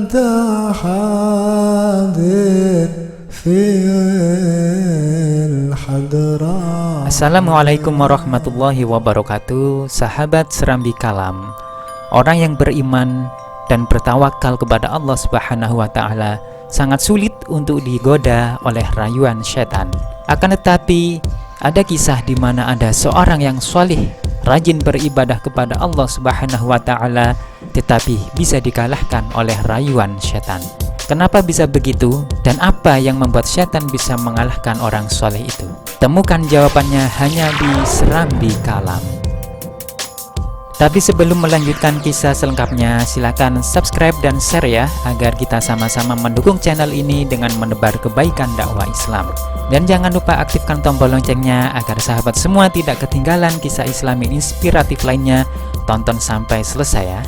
أنت حاضر في الحضرة. Assalamualaikum warahmatullahi wabarakatuh. Sahabat Serambi Kalam, orang yang beriman dan bertawakal kepada Allah Subhanahu wa Ta'ala sangat sulit untuk digoda oleh rayuan setan. Akan tetapi ada kisah di mana ada seorang yang solih, rajin beribadah kepada Allah Subhanahu wa Ta'ala, tetapi bisa dikalahkan oleh rayuan setan. Kenapa bisa begitu? Dan apa yang membuat setan bisa mengalahkan orang soleh itu? Temukan jawabannya hanya di Serambi Kalam. Tapi sebelum melanjutkan kisah selengkapnya, silakan subscribe dan share ya, agar kita sama-sama mendukung channel ini dengan menebar kebaikan dakwah Islam. Dan jangan lupa aktifkan tombol loncengnya agar sahabat semua tidak ketinggalan kisah Islami inspiratif lainnya. Tonton sampai selesai ya.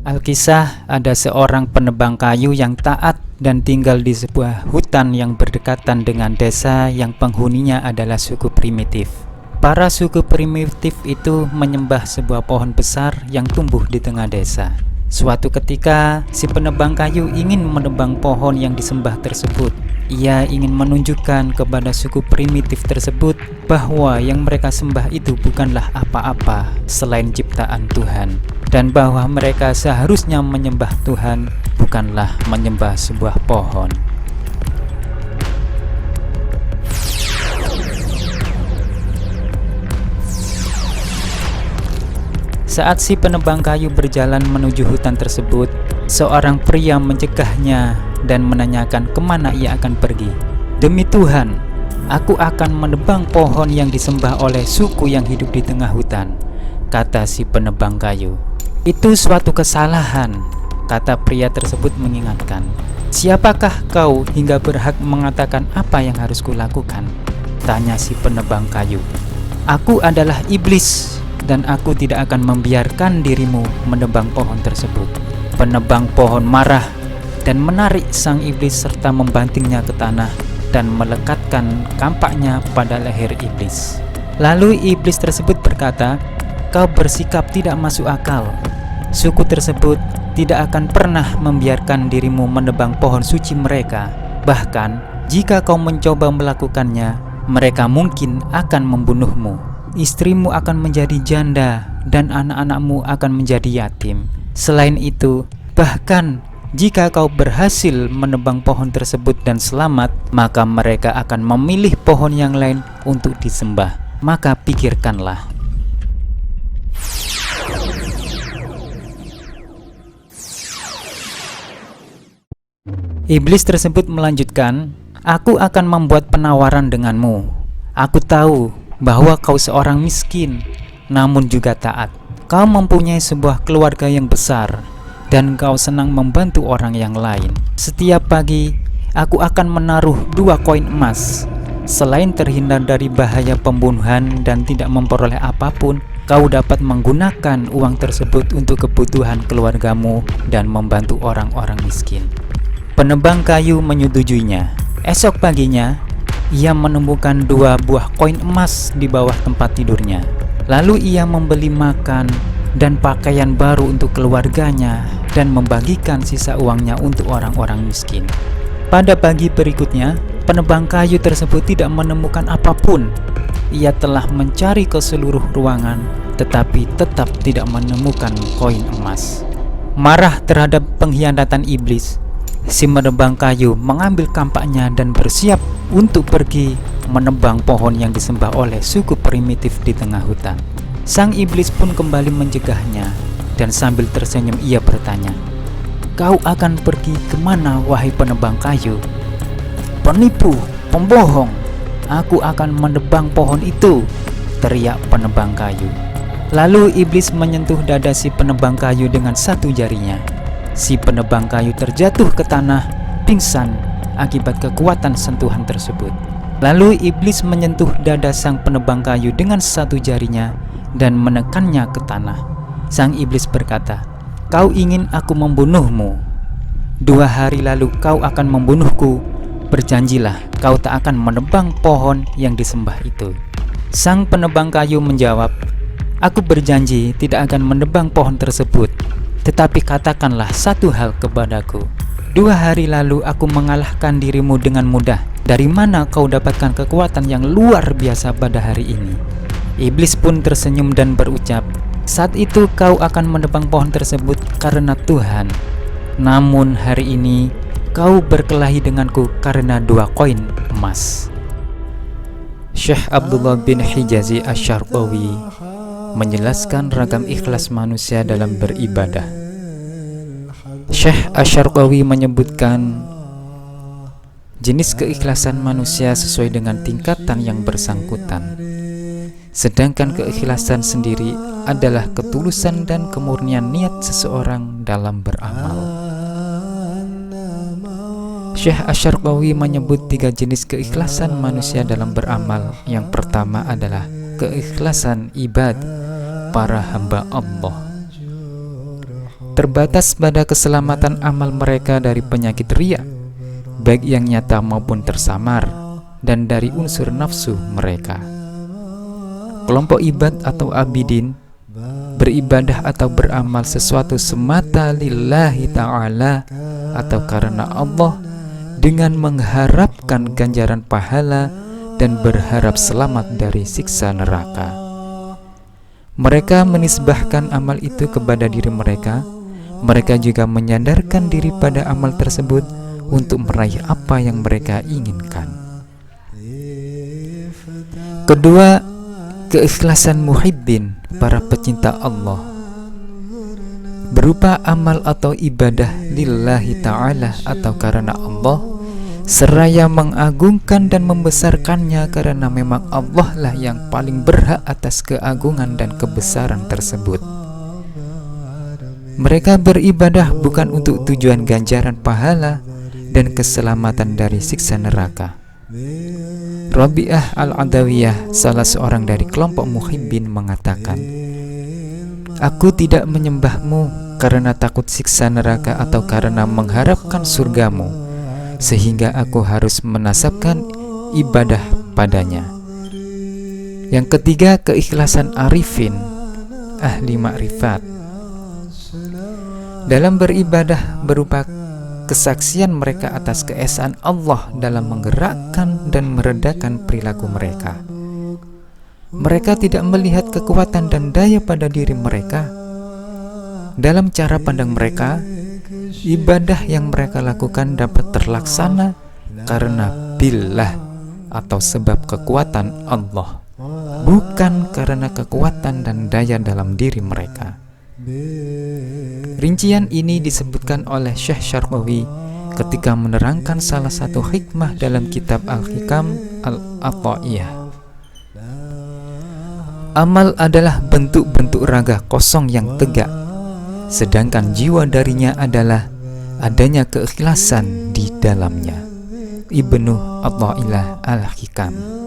Alkisah, ada seorang penebang kayu yang taat dan tinggal di sebuah hutan yang berdekatan dengan desa yang penghuninya adalah suku primitif. Para suku primitif itu menyembah sebuah pohon besar yang tumbuh di tengah desa. Suatu ketika, si penebang kayu ingin menebang pohon yang disembah tersebut. Ia ingin menunjukkan kepada suku primitif tersebut bahwa yang mereka sembah itu bukanlah apa-apa selain ciptaan Tuhan, dan bahwa mereka seharusnya menyembah Tuhan, bukanlah menyembah sebuah pohon. Saat si penebang kayu berjalan menuju hutan tersebut, seorang pria mencegahnya dan menanyakan kemana ia akan pergi. "Demi Tuhan, aku akan menebang pohon yang disembah oleh suku yang hidup di tengah hutan," kata si penebang kayu. "Itu suatu kesalahan," kata pria tersebut mengingatkan. "Siapakah kau hingga berhak mengatakan apa yang harus kulakukan?" tanya si penebang kayu. "Aku adalah iblis, dan aku tidak akan membiarkan dirimu menebang pohon tersebut." Penebang pohon marah dan menarik sang iblis serta membantingnya ke tanah dan melekatkan kampaknya pada leher iblis. Lalu iblis tersebut berkata, "Kau bersikap tidak masuk akal. Suku tersebut tidak akan pernah membiarkan dirimu menebang pohon suci mereka. Bahkan jika kau mencoba melakukannya, mereka mungkin akan membunuhmu. Istrimu akan menjadi janda dan anak-anakmu akan menjadi yatim. Selain itu, bahkan jika kau berhasil menebang pohon tersebut dan selamat, maka mereka akan memilih pohon yang lain untuk disembah. Maka pikirkanlah." Iblis tersebut melanjutkan, "Aku akan membuat penawaran denganmu. Aku tahu bahwa kau seorang miskin, namun juga taat. Kau mempunyai sebuah keluarga yang besar, dan kau senang membantu orang yang lain. Setiap pagi, aku akan menaruh 2 koin emas. Selain terhindar dari bahaya pembunuhan dan tidak memperoleh apapun, kau dapat menggunakan uang tersebut untuk kebutuhan keluargamu dan membantu orang-orang miskin." Penebang kayu menyetujuinya. Esok paginya, ia menemukan 2 buah koin emas di bawah tempat tidurnya. Lalu ia membeli makan dan pakaian baru untuk keluarganya dan membagikan sisa uangnya untuk orang-orang miskin. Pada pagi berikutnya, penebang kayu tersebut tidak menemukan apapun. Ia telah mencari ke seluruh ruangan, tetapi tetap tidak menemukan koin emas. Marah terhadap pengkhianatan iblis, si penebang kayu mengambil kampaknya dan bersiap untuk pergi menebang pohon yang disembah oleh suku primitif di tengah hutan. Sang iblis pun kembali mencegahnya, dan sambil tersenyum ia bertanya, "Kau akan pergi kemana, wahai penebang kayu?" "Penipu, pembohong, aku akan menebang pohon itu," teriak penebang kayu. Lalu iblis menyentuh dada si penebang kayu dengan 1 jarinya. Si penebang kayu terjatuh ke tanah, pingsan akibat kekuatan sentuhan tersebut. Lalu iblis menyentuh dada sang penebang kayu dengan 1 jarinya dan menekannya ke tanah. Sang iblis berkata, "Kau ingin aku membunuhmu? 2 hari lalu kau akan membunuhku. Berjanjilah kau tak akan menebang pohon yang disembah itu." Sang penebang kayu menjawab, "Aku berjanji tidak akan menebang pohon tersebut. Tetapi katakanlah satu hal kepadaku. 2 hari lalu aku mengalahkan dirimu dengan mudah. Dari mana kau dapatkan kekuatan yang luar biasa pada hari ini?" Iblis pun tersenyum dan berucap, "Saat itu kau akan menebang pohon tersebut karena Tuhan. Namun hari ini kau berkelahi denganku karena 2 koin emas." Syekh Abdullah bin Hijazi Asy-Syarqawi menjelaskan ragam ikhlas manusia dalam beribadah. Syekh Asy-Syarqawi menyebutkan jenis keikhlasan manusia sesuai dengan tingkatan yang bersangkutan. Sedangkan keikhlasan sendiri adalah ketulusan dan kemurnian niat seseorang dalam beramal. Syekh Asy-Syarqawi menyebut 3 jenis keikhlasan manusia dalam beramal. Yang pertama adalah keikhlasan ibad para hamba Allah. Terbatas pada keselamatan amal mereka dari penyakit riya, baik yang nyata maupun tersamar, dan dari unsur nafsu mereka. Kelompok ibad atau abidin beribadah atau beramal sesuatu semata lillahi ta'ala atau karena Allah dengan mengharapkan ganjaran pahala dan berharap selamat dari siksa neraka. Mereka menisbahkan amal itu kepada diri mereka. Mereka juga menyandarkan diri pada amal tersebut untuk meraih apa yang mereka inginkan. Kedua, keikhlasan muhibbin para pecinta Allah berupa amal atau ibadah lillahi ta'ala atau karena Allah, seraya mengagungkan dan membesarkannya karena memang Allah lah yang paling berhak atas keagungan dan kebesaran tersebut. Mereka beribadah bukan untuk tujuan ganjaran pahala dan keselamatan dari siksa neraka. Rabi'ah Al-Adawiyah, salah seorang dari kelompok muhibbin, mengatakan, "Aku tidak menyembahmu karena takut siksa neraka atau karena mengharapkan surgamu, sehingga aku harus menasabkan ibadah padanya." Yang ketiga, keikhlasan arifin, ahli makrifat. Dalam beribadah berupa kesaksian mereka atas keesaan Allah dalam menggerakkan dan meredakan perilaku mereka. Mereka tidak melihat kekuatan dan daya pada diri mereka. Dalam cara pandang mereka, ibadah yang mereka lakukan dapat terlaksana karena billah atau sebab kekuatan Allah, bukan karena kekuatan dan daya dalam diri mereka. Rincian ini disebutkan oleh Syekh Syarqawi ketika menerangkan salah satu hikmah dalam kitab Al-Hikam Al-Ata'iyah. Amal adalah bentuk-bentuk raga kosong yang tegak, sedangkan jiwa darinya adalah adanya keikhlasan di dalamnya. Ibnu Athaillah Al-Hikam.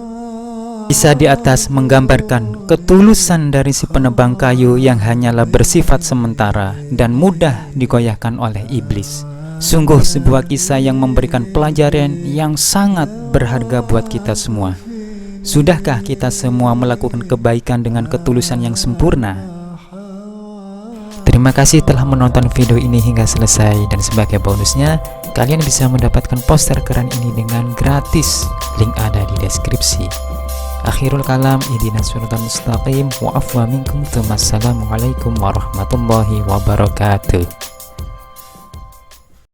Kisah di atas menggambarkan ketulusan dari si penebang kayu yang hanyalah bersifat sementara dan mudah digoyahkan oleh iblis. Sungguh sebuah kisah yang memberikan pelajaran yang sangat berharga buat kita semua. Sudahkah kita semua melakukan kebaikan dengan ketulusan yang sempurna? Terima kasih telah menonton video ini hingga selesai, dan sebagai bonusnya kalian bisa mendapatkan poster keren ini dengan gratis. Link ada di deskripsi. Akhirul kalam, ihdinas siratal mustaqim, wa afwa minkum. Wassalamualaikum warahmatullahi wabarakatuh.